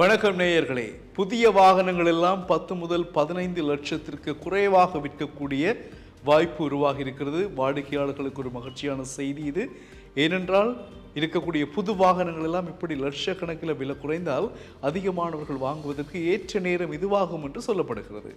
வணக்கம் நேயர்களே. புதிய வாகனங்கள் எல்லாம் 10 முதல் 15 லட்சத்திற்கு குறைவாக விற்கக்கூடிய வாய்ப்பு உருவாகி இருக்கிறது. வாடிக்கையாளர்களுக்கு ஒரு மகிழ்ச்சியான செய்தி இது. ஏனென்றால் இருக்கக்கூடிய புது வாகனங்கள் எல்லாம் இப்படி லட்சக்கணக்கில் விலை குறைந்தால் அதிகமானவர்கள் வாங்குவதற்கு ஏற்ற நேரம் இதுவாகும் என்று சொல்லப்படுகிறது.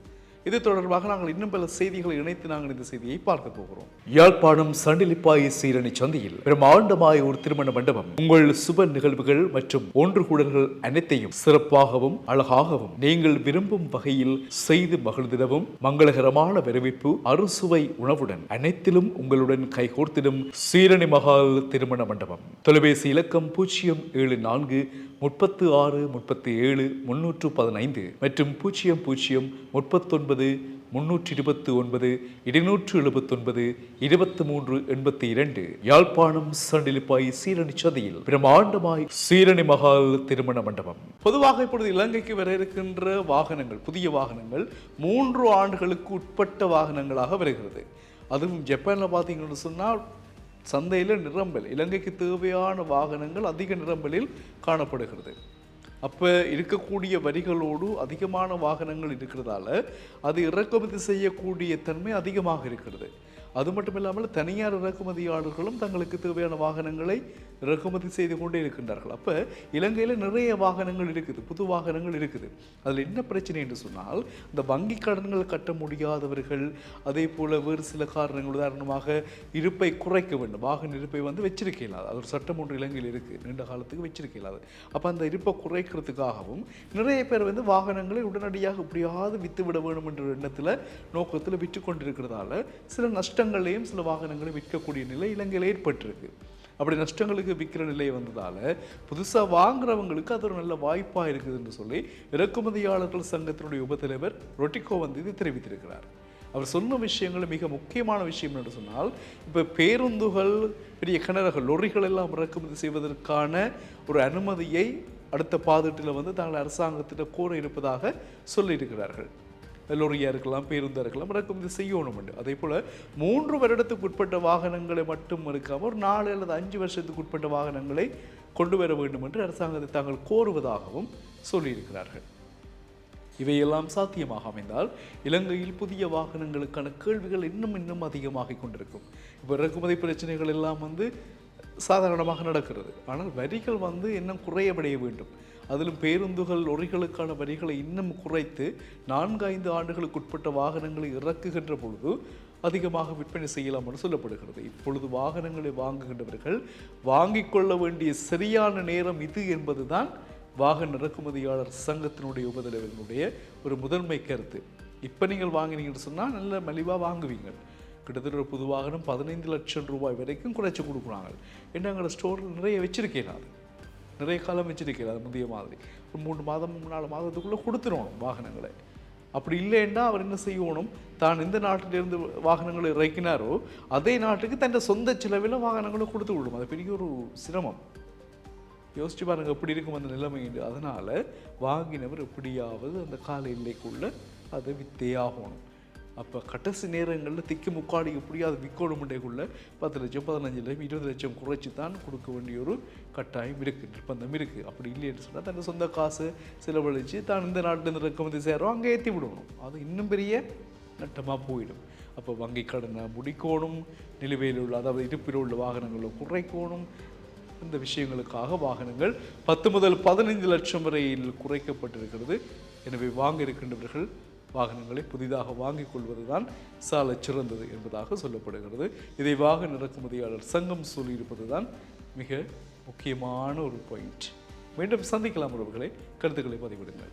இது தொடர்பாக நாங்கள் இன்னும் பல செய்திகளை இணைத்து நாங்கள் இந்த செய்தியை பார்க்க போகிறோம். யாழ்ப்பாணம் சண்டிலிப்பாய் சீரணி சந்தையில் பிரம்மாண்டமாய் ஒரு திருமண மண்டபம் உங்கள் சுப நிகழ்வுகள் மற்றும் ஒன்றுகூடல்கள் அனைத்தையும் சிறப்பாகவும் அழகாகவும் நீங்கள் விரும்பும் வகையில் செய்து மகிழ்ந்திடவும் மங்களகரமான வரவேற்பு அறுசுவை உணவுடன் அனைத்திலும் உங்களுடன் கைகோர்த்திடும் சீரணி மகால் திருமண மண்டபம். தொலைபேசி இலக்கம் 074 36 37 315 மற்றும் 00 39 329 279 23 82. யாழ்ப்பாணம் சண்டிலிப்பாய் சீரணி சந்தையில் பிரம்மாண்டமாய் சீரணி மகால் திருமண மண்டபம். பொதுவாக இப்பொழுது இலங்கைக்கு வர இருக்கின்ற வாகனங்கள், புதிய வாகனங்கள் 3 ஆண்டுகளுக்கு உட்பட்ட வாகனங்களாக வருகிறது. அதுவும் ஜப்பானில் பார்த்தீங்கன்னு சொன்னால் சந்தையில் நிரம்பல், இலங்கைக்கு தேவையான வாகனங்கள் அதிக நிரம்பலில் காணப்படுகிறது. அப்போ இருக்கக்கூடிய வரிகளோடு அதிகமான வாகனங்கள் இருக்கிறதால அது இறக்குமதி செய்யக்கூடிய தன்மை அதிகமாக இருக்கிறது. அது மட்டும் இல்லாமல் தனியார் இறக்குமதியாளர்களும் தங்களுக்கு தேவையான வாகனங்களை இறக்குமதி செய்து கொண்டே இருக்கின்றார்கள். அப்போ இலங்கையில் நிறைய வாகனங்கள் இருக்குது, புது வாகனங்கள் இருக்குது. அதில் என்ன பிரச்சனை என்று சொன்னால், இந்த வங்கி கடன்கள் கட்ட முடியாதவர்கள், அதே போல் வேறு சில காரணங்கள், உதாரணமாக இருப்பை குறைக்க வேண்டும், வாகன இருப்பை வச்சிருக்க இயலாது. அது ஒரு சட்டம் ஒன்று இலங்கையில் இருக்குது, நீண்ட காலத்துக்கு வச்சிருக்க இயலாது. அப்போ அந்த இருப்பை குறைக்கிறதுக்காகவும் நிறைய பேர் வாகனங்களை உடனடியாக எப்படியாவது விற்றுவிட வேண்டும் என்ற எண்ணத்தில் நோக்கத்தில் விற்று கொண்டிருக்கிறதால சில நஷ்டங்களையும் சில வாகனங்களை விற்கக்கூடிய நிலை இலங்கையில் ஏற்பட்டிருக்கு. அப்படி நஷ்டங்களுக்கு விற்கிற நிலை வந்ததால் புதுசாக வாங்குறவங்களுக்கு அது ஒரு நல்ல வாய்ப்பாக இருக்குது என்று சொல்லி இறக்குமதியாளர்கள் சங்கத்தினுடைய உபத்தலைவர் ரொட்டிகோ இது தெரிவித்திருக்கிறார். அவர் சொன்ன விஷயங்கள் மிக முக்கியமான விஷயம் என்று சொன்னால், இப்போ பேருந்துகள், பெரிய கிணறுகள், லொரிகள் எல்லாம் இறக்குமதி செய்வதற்கான ஒரு அனுமதியை அடுத்த பாதத்தில் தாங்கள் அரசாங்கத்திட்ட கோர இருப்பதாக சொல்லியிருக்கிறார்கள். லொரியாக இருக்கலாம், பேருந்தாக இருக்கலாம், இறக்குமதி செய்யணும் உண்டு. அதே போல் 3 வருடத்துக்கு உட்பட்ட வாகனங்களை மட்டும் இருக்காமல் ஒரு 4 அல்லது 5 வருஷத்துக்கு உட்பட்ட வாகனங்களை கொண்டு வர வேண்டும் என்று அரசாங்கத்தை தாங்கள் கோருவதாகவும் சொல்லியிருக்கிறார்கள். இவையெல்லாம் சாத்தியமாக அமைந்தால் இலங்கையில் புதிய வாகனங்களுக்கான கேள்விகள் இன்னும் அதிகமாக கொண்டிருக்கும். இப்போ இறக்குமதி பிரச்சனைகள் எல்லாம் சாதாரணமாக நடக்கிறது. ஆனால் வரிகள் இன்னும் குறையப்படைய வேண்டும். அதிலும் பேருந்துகள், லொரிகளுக்கான வரிகளை இன்னும் குறைத்து 4-5 ஆண்டுகளுக்கு உட்பட்ட வாகனங்களை இறக்குகின்ற பொழுது அதிகமாக விற்பனை செய்யலாம் என்று சொல்லப்படுகிறது. இப்பொழுது வாகனங்களை வாங்குகின்றவர்கள் வாங்கிக் கொள்ள வேண்டிய சரியான நேரம் இது என்பதுதான் வாகன இறக்குமதியாளர் சங்கத்தினுடைய உபதலைவர்களுடைய ஒரு முதன்மை கருத்து. இப்போ நீங்கள் வாங்கினீங்கன்னு சொன்னால் நல்ல மலிவாக வாங்குவீங்க. கிட்டத்தட்ட ஒரு புது வாகனம் 15 லட்சம் ரூபாய் வரைக்கும் குறைச்சி கொடுக்குறாங்க. ஏன்னா எங்களோட ஸ்டோரில் நிறைய வச்சிருக்கேன், நிறைய காலம் வச்சிருக்கேன். அது முந்தைய மாதிரி ஒரு 3 மாதம் 4 மாதத்துக்குள்ளே கொடுத்துடணும் வாகனங்களை. அப்படி இல்லைன்னா அவர் என்ன செய்யணும், தான் எந்த நாட்டிலிருந்து வாகனங்களை இறக்கினாரோ அதே நாட்டுக்கு தன் சொந்த செலவில் வாகனங்களை கொடுத்து விடும். அது பெரிய ஒரு சிரமம். யோசிச்சு பாருங்க எப்படி இருக்கும் அந்த நிலைமை. அதனால் வாங்கினவர் எப்படியாவது அந்த கால எல்லைக்குள்ளே அதை வித்தே ஆகணும். அப்போ கடைசி நேரங்களில் திக்கு முக்காடி எப்படியாவது விற்கணுமுண்டைக்குள்ளே 10 லட்சம் 15 லட்சம் 20 லட்சம் குறைச்சி தான் கொடுக்க வேண்டிய ஒரு கட்டாயம் இருக்குது, நிர்பந்தம் இருக்குது. அப்படி இல்லைன்னு சொன்னால் தன் சொந்த காசு செலவழித்து தான் இந்த நாட்டிலேருந்து இறக்குமதி செய்கிறோம் அங்கே ஏற்றி விடணும். அது இன்னும் பெரிய நட்டமாக போயிடும். அப்போ வங்கி கடனை முடிக்கணும், நிலுவையில் உள்ள, அதாவது இருப்பில் உள்ள வாகனங்களை குறைக்கணும். இந்த விஷயங்களுக்காக வாகனங்கள் 10 முதல் 15 லட்சம் வரையில் குறைக்கப்பட்டிருக்கிறது. எனவே வாங்க இருக்கின்றவர்கள் வாகனங்களை புதிதாக வாங்கிக் கொள்வது தான் சால சிறந்தது என்பதாக சொல்லப்படுகிறது. இதை வாகன இறக்குமதியாளர் சங்கம் சொல்லியிருப்பது தான் மிக முக்கியமான ஒரு பாயிண்ட். மீண்டும் சந்திக்கலாம் உறவுகளை, கருத்துக்களை பதிவிடுங்கள்.